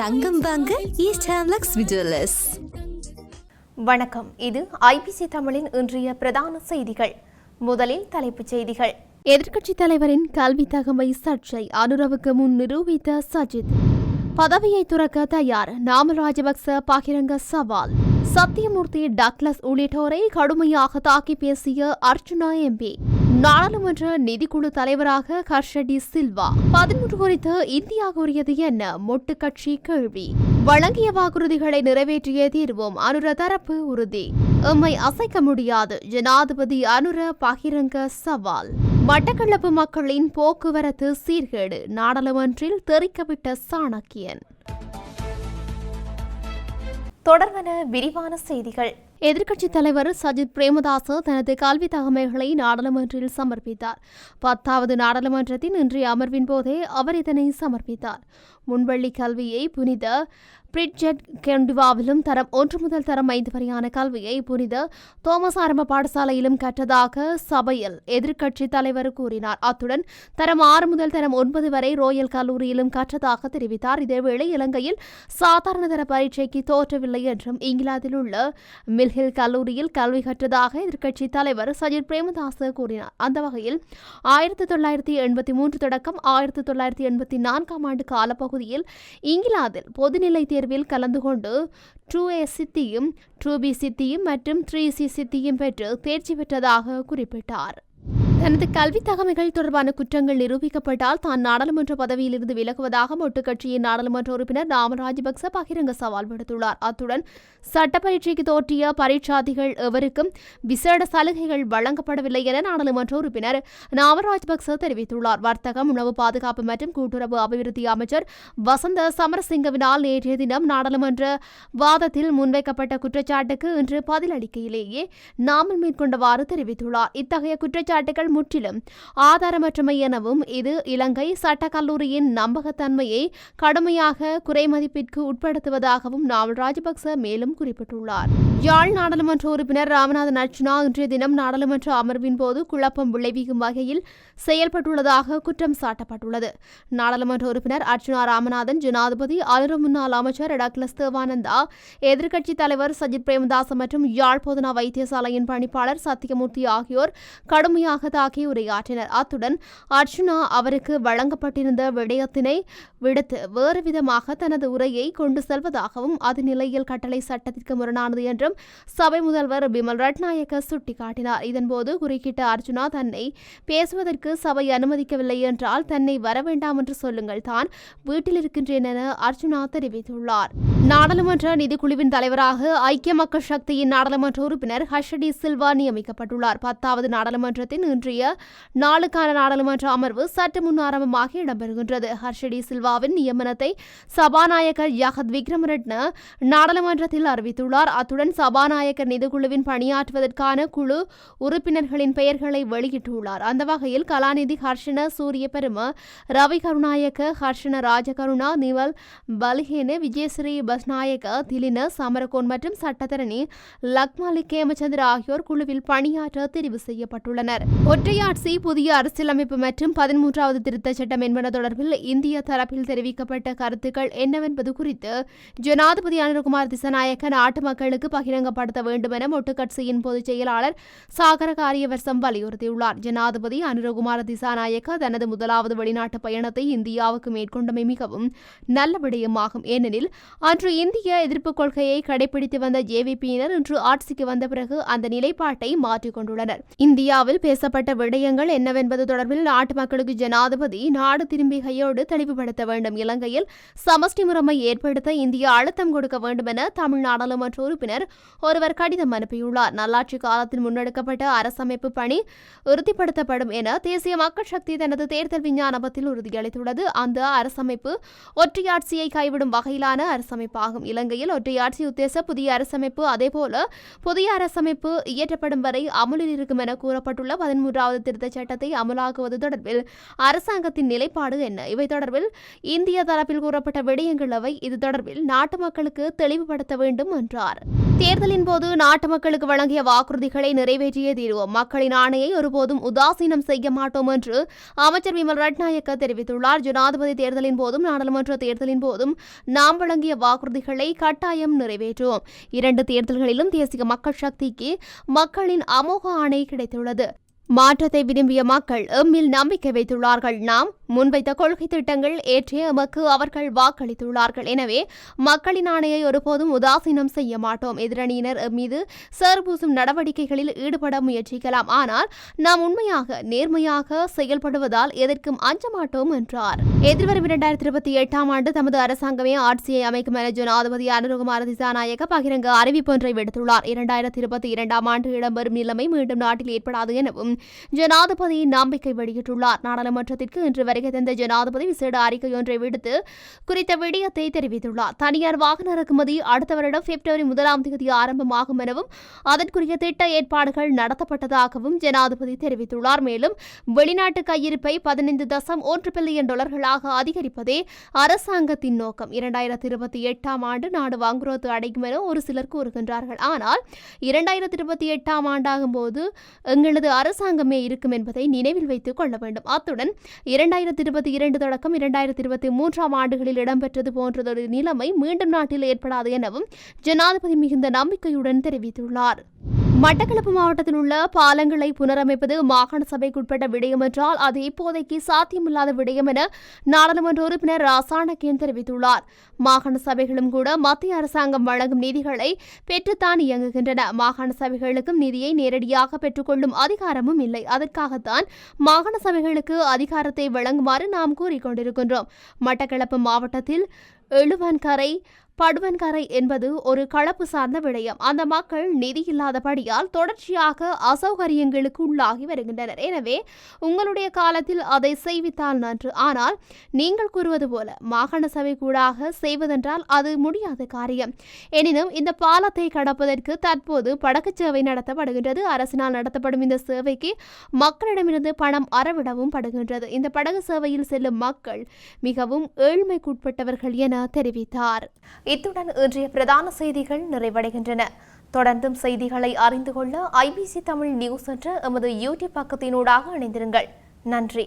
தங்கம் வாங்க ஈஸ்ட் ஹேம்லக்ஸ் விஜுவலர்ஸ். வணக்கம். இது ஐபிசி தமிழின் இன்றைய பிரதான செய்திகள். முதலில் தலைப்புச் செய்திகள். எதிர்க்கட்சித் தலைவரின் கல்வி தகமை சர்ச்சை, அனுரவுக்கு முன் நிரூபித்த சஜித். பதவியை துறக்க தயார், நாமல் ராஜபக்ச பகிரங்க சவால். சத்தியமூர்த்தி, டக்ளஸ் உள்ளிட்டோரை கடுமையாக தாக்கி பேசிய அர்ச்சுனா எம்பி. நாடாளுமன்ற நிதிக்குழு தலைவராக ஹர்ஷடி சில்வா. 13 குறித்து இந்தியா கூறியது என்ன? மொட்டு கட்சி கேள்வி. வழங்கிய வாக்குறுதிகளை நிறைவேற்றிய தீர்வோம், அனுர தரப்பு உறுதி. எம்மை அசைக்க முடியாது, ஜனாதிபதி அனுர பகிரங்க சவால். மட்டக்களப்பு மக்களின் போக்குவரத்து சீர்கேடு, நாடாளுமன்றில் தெரிக்கவிட்ட சாணக்கியன். தொடர்பான விரிவான செய்திகள். எதிர்க்கட்சித் தலைவர் சஜித் பிரேமதாச தனது கல்வி தகமைகளை நாடாளுமன்றில் சமர்ப்பித்தார். 10வது நாடாளுமன்றத்தின் இன்றைய அமர்வின் போதே அவர் இதனை சமர்ப்பித்தார். முன்வள்ளி கல்வியை புனித பிரிட்ஜெட் கெண்டிவாவிலும் தரம் 1 முதல் தரம் 5 வரையான கல்வியை புனித தோமஸ் ஆரம்ப பாடசாலையிலும் கற்றதாக சபையில் எதிர்க்கட்சித் தலைவர் கூறினார். அத்துடன் தரம் 6 முதல் தரம் 9 வரை ரோயல் கல்லூரியிலும் கற்றதாக தெரிவித்தார். இதேவேளை இலங்கையில் சாதாரண தர பரீட்சைக்கு தோற்றவில்லை என்றும் இங்கிலாந்தில் உள்ள மில்ஹில் கல்லூரியில் கல்வி கற்றதாக எதிர்க்கட்சித் தலைவர் சஜித் பிரேமதாச கூறினார். அந்த வகையில் 1983 தொடக்கம் 1984 ஆண்டு காலப்பகுதியில் இங்கிலாந்தில் பொதுநிலை தேர்வில் கலந்து கொண்டு 2A சித்தியும் 2B சித்தியும் மற்றும் 3C சித்தியும் பெற்று தேர்ச்சி பெற்றதாக குறிப்பிட்டார். தனது கல்வி தகமைகள் தொடர்பான குற்றங்கள் நிரூபிக்கப்பட்டால் தான் நாடாளுமன்ற பதவியிலிருந்து விலகுவதாக மொட்டு கட்சியின் நாடாளுமன்ற உறுப்பினர் நாமல் ராஜபக்ச பகிரங்க சவால் விடுத்துள்ளார். அத்துடன் சட்ட பரீட்சைக்கு தோற்றிய பரீட்சார்த்திகள் எவருக்கும் விசேட சலுகைகள் வழங்கப்படவில்லை என நாடாளுமன்ற உறுப்பினர் நாமல் ராஜபக்ச தெரிவித்துள்ளார். வர்த்தகம், உணவு பாதுகாப்பு மற்றும் கூட்டுறவு அபிவிருத்தி அமைச்சர் வசந்த சமரசிங்கவினால் நேற்றைய தினம் நாடாளுமன்ற வாதத்தில் முன்வைக்கப்பட்ட குற்றச்சாட்டுக்கு இன்று பதிலளிக்கையிலேயே நாமல் மேற்கொண்டவாறு தெரிவித்துள்ளார். இத்தகைய குற்றச்சாட்டுகள் முற்றிலும் ஆதாரமற்றமை எனவும் இது இலங்கை சட்டக்கல்லூரியின் நம்பகத்தன்மையை கடுமையாக குறைமதிப்பிற்கு உட்படுத்துவதாகவும் நாமல் ராஜபக்ச மேலும் குறிப்பிட்டுள்ளார். யாழ் நாடாளுமன்ற உறுப்பினர் ராமநாதன் அர்ச்சுனா இன்றைய தினம் நாடாளுமன்ற அமர்வின் போது குழப்பம் விளைவிக்கும் வகையில் செயல்பட்டுள்ளதாக குற்றம் சாட்டப்பட்டுள்ளது. நாடாளுமன்ற உறுப்பினர் அர்ச்சுனா ராமநாதன், ஜனாதிபதி அனுர முன்னாள் அமைச்சர் டக்ளஸ் தேவானந்தா, எதிர்க்கட்சித் தலைவர் சஜித் பிரேமதாச மற்றும் யாழ் போதனா வைத்தியசாலையின் பணிப்பாளர் சத்தியமூர்த்தி ஆகியோர் கடுமையாக தாக்கி உரையாற்றினர். அத்துடன் அர்ச்சுனா அவருக்கு வழங்கப்பட்டிருந்த விடயத்தினை விடுத்து வேறு விதமாக தனது உரையை கொண்டு செல்வதாகவும் அது நிலையில் கட்டளை சட்டத்திற்கு முரணானது என்றும் சபை முதல்வர் பிமல் ரட்நாயக்க சுட்டிக்காட்டினார். இதன்போது குறுக்கிட்ட அர்ச்சுனா, தன்னை பேசுவதற்கு சபை அனுமதிக்கவில்லை என்றால் தன்னை வரவேண்டாம் என்று சொல்லுங்கள், தான் வீட்டில் இருக்கின்றேன் என அர்ச்சுனா தெரிவித்துள்ளார். நாடாளுமன்ற நிதிக்குழுவின் தலைவராக ஐக்கிய மக்கள் சக்தியின் நாடாளுமன்ற உறுப்பினர் ஹர்ஷடி சில்வா நியமிக்கப்பட்டுள்ளார். 10வது நாடாளுமன்றத்தின் இன்றைய நாளுக்கான நாடாளுமன்ற அமர்வு சற்று முன் ஆரம்பமாக இடம்பெறுகின்றது. ஹர்ஷடி சில்வாவின் நியமனத்தை சபாநாயகர் யகத் விக்ரமரட்ன நாடாளுமன்றத்தில் அறிவித்துள்ளார். அத்துடன் சபாநாயகர் நிதிக்குழுவின் பணியாற்றுவதற்கான குழு உறுப்பினர்களின் பெயர்களை வெளியிட்டுள்ளார். அந்த வகையில் கலாநிதி ஹர்ஷன சூரிய பெரும, ரவி கருணாயக்க, ஹர்ஷன ராஜகருணா, நிவல் பலிஹேன, விஜயஸ்ரீ பஸ்நாயக்க, திலின சமரகோன் மற்றும் சட்டத்தரணி லக்மாலி கேமச்சந்திர ஆகியோர் குழுவில் பணியாற்ற தெரிவு செய்யப்பட்டுள்ளனர். ஒற்றையாட்சி, புதிய அரசியலமைப்பு மற்றும் 13வது திருத்தச் சட்டம் என்பன தொடர்பில் இந்திய தரப்பில் தெரிவிக்கப்பட்ட கருத்துக்கள் என்னவென்பது குறித்து ஜனாதிபதி அனுரகுமார் திசாநாயக்க நாட்டு மக்களுக்கு பகிரங்கப்படுத்த வேண்டும் என மொட்டு கட்சியின் பொதுச் செயலாளர் சாகர காரியவசம் வலியுறுத்தியுள்ளார். ஜனாதிபதி அனுரகுமார் திசாநாயக்க தனது முதலாவது வெளிநாட்டு பயணத்தை இந்தியாவுக்கு மேற்கொண்டமை மிகவும் நல்ல விடயமாகும். ஏனெனில் அன்று இந்திய எதிர்ப்பு கொள்கையை கடைபிடித்து வந்த ஜேவிபியினர் இன்று ஆட்சிக்கு வந்த பிறகு அந்த நிலைப்பாட்டை மாற்றிக் கொண்டுள்ளனர். இந்தியாவில் பேசப்பட்ட விடயங்கள் என்னவென்பது தொடர்பில் நாட்டு மக்களுக்கு ஜனாதிபதி நாடு திரும்பிகையோடு தெளிவுபடுத்த வேண்டும். இலங்கையில் சமஷ்டி முறைமை ஏற்படுத்த இந்தியா அழுத்தம் கொடுக்க வேண்டும் என தமிழ் நாடாளுமன்ற உறுப்பினர் ஒருவர் கடிதம் அனுப்பியுள்ளார். நல்லாட்சி காலத்தில் முன்னெடுக்கப்பட்ட அரசமைப்பு பணி உறுதிப்படுத்தப்படும் என தேசிய மக்கள் சக்தி தனது தேர்தல் விஞ்ஞாபனத்தில் உறுதியளித்துள்ளது. அந்த அரசமைப்பு ஒற்றையாட்சியை கைவிடும் வகையிலான அரசமைப்பாகும். இலங்கையில் ஒற்றையாட்சி உத்தேச புதிய அரசமைப்பு, அதேபோல புதிய அரசமைப்பு இயற்றப்படும் வரை அமுலில் இருக்கும் என கூறப்பட்டுள்ள 13 33வது திருத்தச் சட்டத்தை அமலாக்குவது தொடர்பில் அரசாங்கத்தின் நிலைப்பாடு என்ன? இவை தொடர்பில் இந்திய தரப்பில் கூறப்பட்ட விடயங்கள் அவை. இது தொடர்பில் நாட்டு மக்களுக்கு தெளிவுபடுத்த வேண்டும் என்றார். தேர்தலின் போது நாட்டு மக்களுக்கு வழங்கிய வாக்குறுதிகளை நிறைவேற்றியே தீர்வோம். மக்களின் ஆணையை ஒருபோதும் உதாசீனம் செய்ய மாட்டோம் என்று அமைச்சர் விமல் ரட்நாயக்க தெரிவித்துள்ளார். ஜனாதிபதி தேர்தலின் போதும் நாடாளுமன்ற தேர்தலின் போதும் நாம் வழங்கிய வாக்குறுதிகளை கட்டாயம் நிறைவேற்றுவோம். 2 தேர்தல்களிலும் தேசிய மக்கள் சக்திக்கு மக்களின் அமோக ஆணை கிடைத்துள்ளது. மாற்றத்தை விரும்பிய மக்கள் எம்மில் நம்பிக்கை வைத்துள்ளார்கள். நாம் முன்வைத்த கொள்கை திட்டங்கள் ஏற்றே எமக்கு அவர்கள் வாக்களித்துள்ளார்கள். எனவே மக்களின் ஆணையை ஒருபோதும் உதாசீனம் செய்ய மாட்டோம். எதிரணியினர் மீது சேர்பூசும் நடவடிக்கைகளில் ஈடுபட முயற்சிக்கலாம். ஆனால் நாம் உண்மையாக நேர்மையாக செயல்படுவதால் எதற்கும் அஞ்ச மாட்டோம் என்றார். எதிர்வரும் 2028ஆம் ஆண்டு தமது அரசாங்கமே ஆட்சியை அமைக்கும் என ஜனாதிபதி அனுரகுமார திசாநாயக்க பகிரங்க அறிவிப்பொன்றை விடுத்துள்ளார். 2022ஆம் ஆண்டு இடம்பெறும் நிலைமை மீண்டும் நாட்டில் ஏற்படாது எனவும் ஜனாதிபதி நம்பிக்கை வெளியிட்டுள்ளார். நாடாளுமன்றத்திற்கு இன்று வருகை தந்த ஜனாதிபதி விசேட அறிக்கை ஒன்றை விடுத்து குறித்த விடயத்தை தெரிவித்துள்ளார். தனியார் வாகன இறக்குமதி அடுத்த வருடம் பிப்ரவரி 1ஆம் தேதி ஆரம்பமாகும் எனவும் அதற்குரிய திட்ட ஏற்பாடுகள் நடத்தப்பட்டதாகவும் ஜனாதிபதி தெரிவித்துள்ளார். மேலும் வெளிநாட்டு கையிருப்பை 15.1 பில்லியன் டாலர்களாக அதிகரிப்பதே அரசாங்கத்தின் நோக்கம். 2028ஆம் ஆண்டு நாடு வாங்குரோத்து அடையும் என ஒரு சிலர் கூறுகின்றார்கள். ஆனால் 2028ஆம் ஆண்டாகும் போது எங்களது அரசாங்கமே இருக்கும் என்பதை நினைவில் வைத்துக் கொள்ள வேண்டும். அத்துடன் 2022 தொடக்கம் 2023ஆம் ஆண்டுகளில் இடம்பெற்றது போன்றதொரு நிலைமை மீண்டும் நாட்டில் ஏற்படாது எனவும் ஜனாதிபதி மிகுந்த நம்பிக்கையுடன் தெரிவித்துள்ளார். மட்டக்களப்பு மாவட்டத்தில் உள்ள பாலங்களை புனரமைப்பது மாகாண சபைக்குட்பட்ட விடயம் என்றால் அது இப்போதைக்கு சாத்தியமில்லாத விடயம் என நாடாளுமன்ற உறுப்பினர் ராசாணக்கியன் தெரிவித்துள்ளார். மாகாண சபைகளும் கூட மத்திய அரசாங்கம் வழங்கும் நிதிகளை பெற்றுத்தான் இயங்குகின்றன. மாகாண சபைகளுக்கும் நிதியை நேரடியாக பெற்றுக்கொள்ளும் அதிகாரமும் இல்லை. அதற்காகத்தான் மாகாண சபைகளுக்கு அதிகாரத்தை வழங்குமாறு நாம் கூறிக்கொண்டிருக்கின்றோம். மட்டக்களப்பு மாவட்டத்தில் எழுவன்கரை படுவன்கரை என்பது ஒரு கலப்பு சார்ந்த விடயம். அந்த மக்கள் நிதி இல்லாதபடியால் தொடர்ச்சியாக அசௌகரியங்களுக்கு உள்ளாகி வருகின்றனர். எனவே உங்களுடைய காலத்தில் அதை செய்வித்தால் நன்று. ஆனால் நீங்கள் கூறுவது போல மாகாண சபை கூடாக செய்வதென்றால் அது முடியாத காரியம். எனினும் இந்த பாலத்தை கடப்பதற்கு தற்போது படகு சேவை நடத்தப்படுகின்றது. அரசினால் நடத்தப்படும் இந்த சேவைக்கு மக்களிடமிருந்து பணம் அறவிடவும் படுகின்றது. இந்த படகு சேவையில் செல்லும் மக்கள் மிகவும் ஏழ்மைக்குட்பட்டவர்கள் என தெரிவித்தார். இத்துடன் இன்றைய பிரதான செய்திகள் நிறைவடைகின்றன. தொடர்ந்தும் செய்திகளை அறிந்து கொள்ள IBC தமிழ் நியூஸ் என்ற எமது யூடியூப் பக்கத்தினூடாக இணைந்திருங்கள். நன்றி.